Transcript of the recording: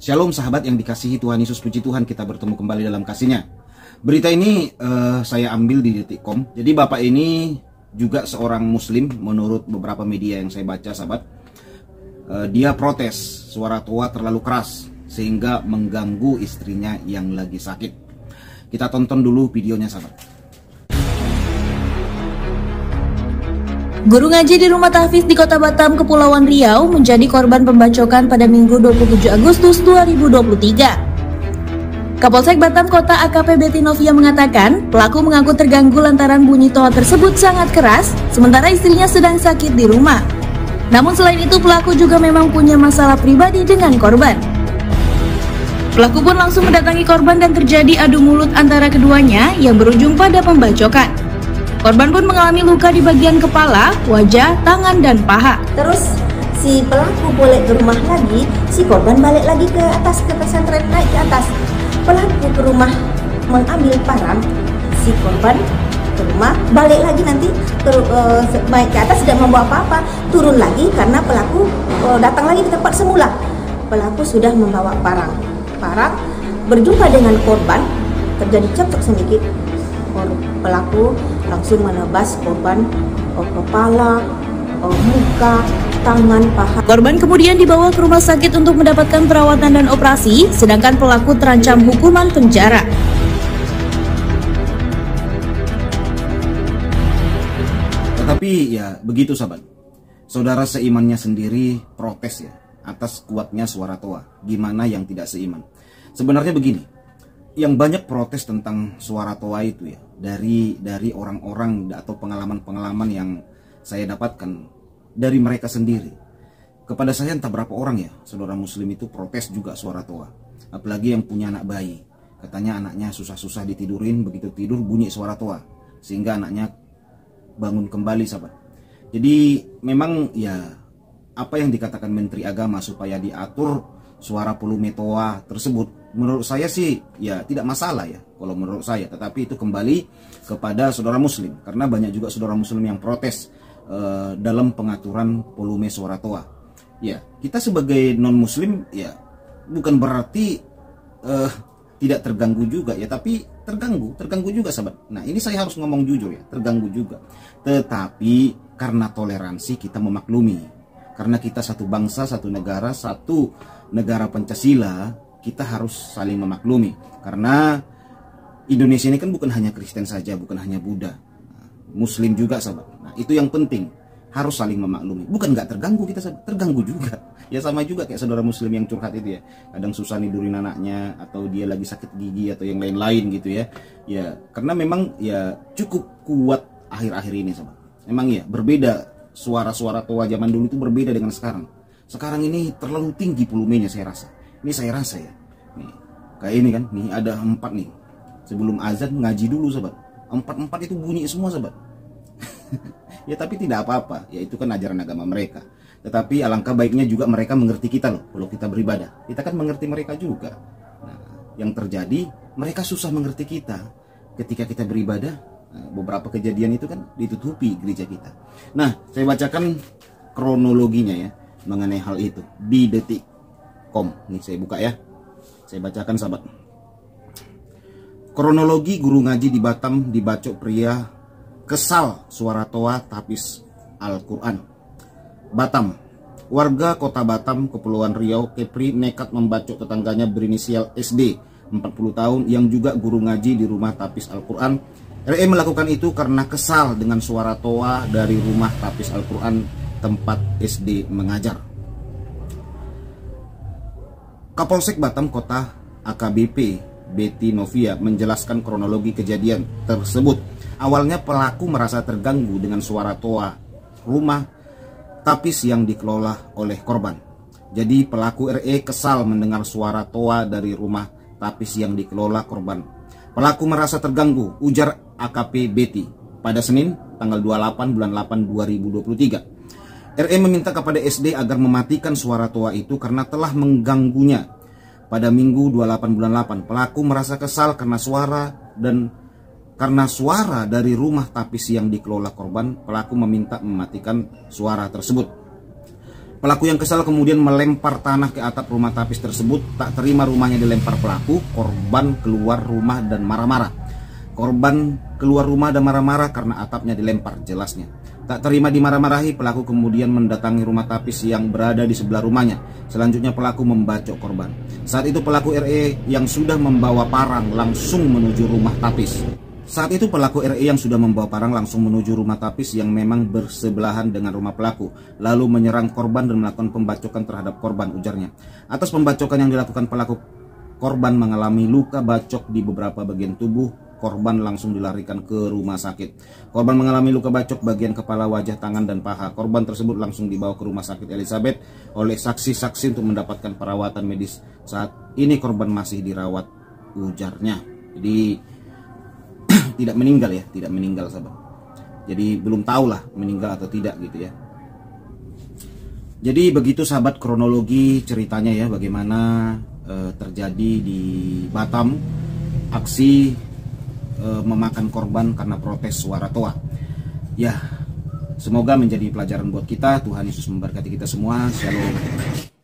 Shalom sahabat yang dikasihi Tuhan Yesus, puji Tuhan kita bertemu kembali dalam kasih-Nya. Berita ini saya ambil di detik.com. Jadi bapak ini juga seorang muslim menurut beberapa media yang saya baca sahabat. Dia protes suara tua terlalu keras sehingga mengganggu istrinya yang lagi sakit. Kita tonton dulu videonya sahabat. Guru ngaji di rumah tahfiz di Kota Batam, Kepulauan Riau menjadi korban pembacokan pada Minggu 27 Agustus 2023. Kapolsek Batam Kota AKP Betty Novia mengatakan, pelaku mengaku terganggu lantaran bunyi toa tersebut sangat keras, sementara istrinya sedang sakit di rumah. Namun selain itu, pelaku juga memang punya masalah pribadi dengan korban. Pelaku pun langsung mendatangi korban dan terjadi adu mulut antara keduanya yang berujung pada pembacokan. Korban pun mengalami luka di bagian kepala, wajah, tangan, dan paha. Terus si pelaku boleh ke rumah lagi, si korban balik lagi ke atas, ke pesantren, naik ke atas. Pelaku ke rumah mengambil parang, si korban ke rumah balik lagi nanti naik ke atas tidak membawa apa-apa, turun lagi karena pelaku datang lagi ke tempat semula. Pelaku sudah membawa parang berjumpa dengan korban, terjadi cekcok sedikit. Pelaku langsung menebas korban kepala, muka, tangan, paha. Korban kemudian dibawa ke rumah sakit untuk mendapatkan perawatan dan operasi, sedangkan pelaku terancam hukuman penjara. Tetapi ya begitu sahabat. Saudara seimannya sendiri protes ya atas kuatnya suara toa. Gimana yang tidak seiman? Sebenarnya begini, yang banyak protes tentang suara toa itu ya dari orang-orang atau pengalaman-pengalaman yang saya dapatkan dari mereka sendiri. Kepada saya entah berapa orang ya saudara muslim itu protes juga suara toa. Apalagi yang punya anak bayi, katanya anaknya susah-susah ditidurin, begitu tidur bunyi suara toa sehingga anaknya bangun kembali sahabat. Jadi memang ya apa yang dikatakan Menteri Agama supaya diatur suara volume toa tersebut, menurut saya sih ya tidak masalah ya kalau menurut saya. Tetapi itu kembali kepada saudara muslim, karena banyak juga saudara muslim yang protes dalam pengaturan volume suara toa. Ya kita sebagai non muslim ya bukan berarti tidak terganggu juga ya, tapi terganggu juga sahabat. Nah ini saya harus ngomong jujur ya, terganggu juga. Tetapi karena toleransi kita memaklumi, karena kita satu bangsa, satu negara Pancasila, kita harus saling memaklumi. Karena Indonesia ini kan bukan hanya Kristen saja, bukan hanya Buddha, Muslim juga sahabat. Nah itu yang penting, harus saling memaklumi. Bukan nggak terganggu kita sahabat, terganggu juga. Ya sama juga kayak saudara muslim yang curhat itu ya, kadang susah nidurin anaknya, atau dia lagi sakit gigi atau yang lain-lain gitu ya. Ya karena memang ya cukup kuat akhir-akhir ini sahabat. Memang ya berbeda, suara-suara toa zaman dulu itu berbeda dengan sekarang. Sekarang ini terlalu tinggi volumenya saya rasa. Ini saya rasa ya. Nih, kayak ini kan, nih ada 4 nih. Sebelum azan ngaji dulu sahabat. 4 itu bunyi semua sahabat. Ya tapi tidak apa-apa. Ya itu kan ajaran agama mereka. Tetapi alangkah baiknya juga mereka mengerti kita loh. Kalau kita beribadah, kita kan mengerti mereka juga. Nah, yang terjadi mereka susah mengerti kita ketika kita beribadah. Nah, beberapa kejadian itu kan ditutupi gereja kita. Nah, saya bacakan kronologinya ya mengenai hal itu di detik.com. Nih saya buka ya. Saya bacakan sahabat. Kronologi guru ngaji di Batam dibacok pria kesal suara toa tahfiz Al-Quran. Batam. Warga Kota Batam, Kepulauan Riau, Kepri nekat membacok tetangganya berinisial SD, 40 tahun yang juga guru ngaji di rumah tahfiz Al-Quran. RE melakukan itu karena kesal dengan suara toa dari rumah tahfiz Al-Quran tempat SD mengajar. Kapolsek Batam Kota AKBP Betty Novia menjelaskan kronologi kejadian tersebut. Awalnya pelaku merasa terganggu dengan suara toa rumah tahfiz yang dikelola oleh korban. Jadi pelaku RE kesal mendengar suara toa dari rumah tahfiz yang dikelola korban. Pelaku merasa terganggu, ujar AKP Betty pada Senin tanggal 28 bulan 8 2023. RE meminta kepada SD agar mematikan suara toa itu karena telah mengganggunya. Pada Minggu 28 bulan 8, pelaku merasa kesal karena suara dari rumah tahfiz yang dikelola korban. Pelaku meminta mematikan suara tersebut. Pelaku yang kesal kemudian melempar tanah ke atap rumah tapis tersebut. Tak terima rumahnya dilempar pelaku, korban keluar rumah dan marah-marah. Korban keluar rumah dan marah-marah karena atapnya dilempar, jelasnya. Tak terima dimarah-marahi, pelaku kemudian mendatangi rumah tapis yang berada di sebelah rumahnya. Selanjutnya pelaku membacok korban. Saat itu pelaku RE yang sudah membawa parang langsung menuju rumah tapis. Rumah tapis yang memang bersebelahan dengan rumah pelaku, lalu menyerang korban dan melakukan pembacokan terhadap korban, ujarnya. Atas pembacokan yang dilakukan pelaku, korban mengalami luka bacok di beberapa bagian tubuh. Korban langsung dilarikan ke rumah sakit. Korban mengalami luka bacok bagian kepala, wajah, tangan, dan paha. Korban tersebut langsung dibawa ke rumah sakit Elizabeth oleh saksi-saksi untuk mendapatkan perawatan medis. Saat ini korban masih dirawat, ujarnya. Jadi tidak meninggal sahabat. Jadi belum tahu lah meninggal atau tidak gitu ya. Jadi begitu sahabat kronologi ceritanya ya, bagaimana terjadi di Batam aksi memakan korban karena protes suara toa. Ya, semoga menjadi pelajaran buat kita. Tuhan Yesus memberkati kita semua. Shalom.